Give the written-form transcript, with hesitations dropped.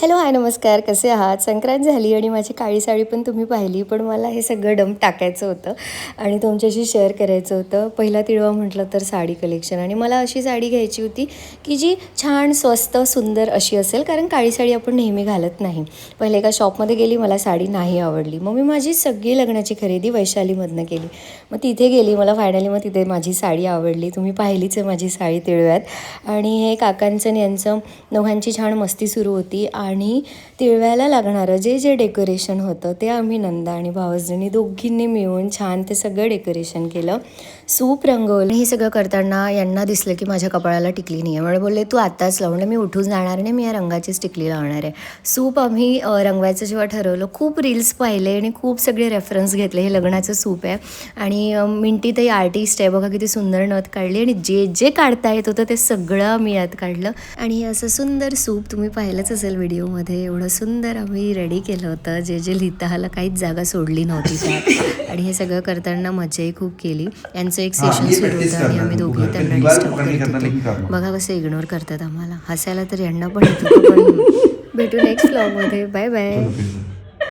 Hello hi नमस्कार, कसे आहात? संक्रांत झाली आणि माझी काळी साडी पण तुम्ही पाहिली, पण मला हे सगळं डंप टाकायचं होतं आणि तुमच्याशी शेअर करायचं होतं. पहिला तिळवा म्हटलं तर साडी कलेक्शन आणि मला अशी साडी घ्यायची होती की जी छान स्वस्त सुंदर अशी असेल, कारण काळी साडी आपण नेहमी घालत नाही. पहिले एका शॉपमध्ये गेली, मला साडी नाही आवडली. मग मी माझी सगळी लग्नाची खरेदी वैशालीमधनं केली. मग तिथे गेली, मला फायनली मग तिथे माझी साडी आवडली. तुम्ही पाहिलीच आहे माझी साडी तिळव्यात. आणि हे काकांचं आणि यांचं दोघांची छान मस्ती सुरू होती आणि तिळव्याला लागणारं जे जे डेकोरेशन होतं ते आम्ही नंदा आणि भावजणी दोघींनी मिळून छान ते सगळं डेकोरेशन केलं. सूप रंगवलं. हे सगळं करताना यांना दिसलं की माझ्या कपाळाला टिकली नाही आहे. मला बोलले तू आत्ताच लावून, मी उठून जाणार नाही, मी या रंगाचीच टिकली लावणार आहे. सूप आम्ही रंगवायचं जेव्हा ठरवलं, खूप रील्स पाहिले आणि खूप सगळे रेफरन्स घेतले. हे लग्नाचं सूप आहे आणि मिंटीतही आर्टिस्ट आहे, बघा किती सुंदर नथ काढली आणि जे जे काढता येत होतं ते सगळं मी यात काढलं. आणि असं सुंदर सूप तुम्ही पाहिलंच असेल व्हिडिओमध्ये. एवढं सुंदर आम्ही रेडी केलं होतं, जे जे लिहिताला काहीच जागा सोडली नव्हती त्यात. आणि हे सगळं करताना मजाही खूप केली. यांचं एक सेशन सुरू होतं आणि आम्ही दोघे त्यांना डिस्टर्ब करत होतो. बघा कसं इग्नोर करतात आम्हाला. हसायला तर यांना पण येत होतं. पण भेटू नेक्स्ट व्लॉगमध्ये. Bye bye.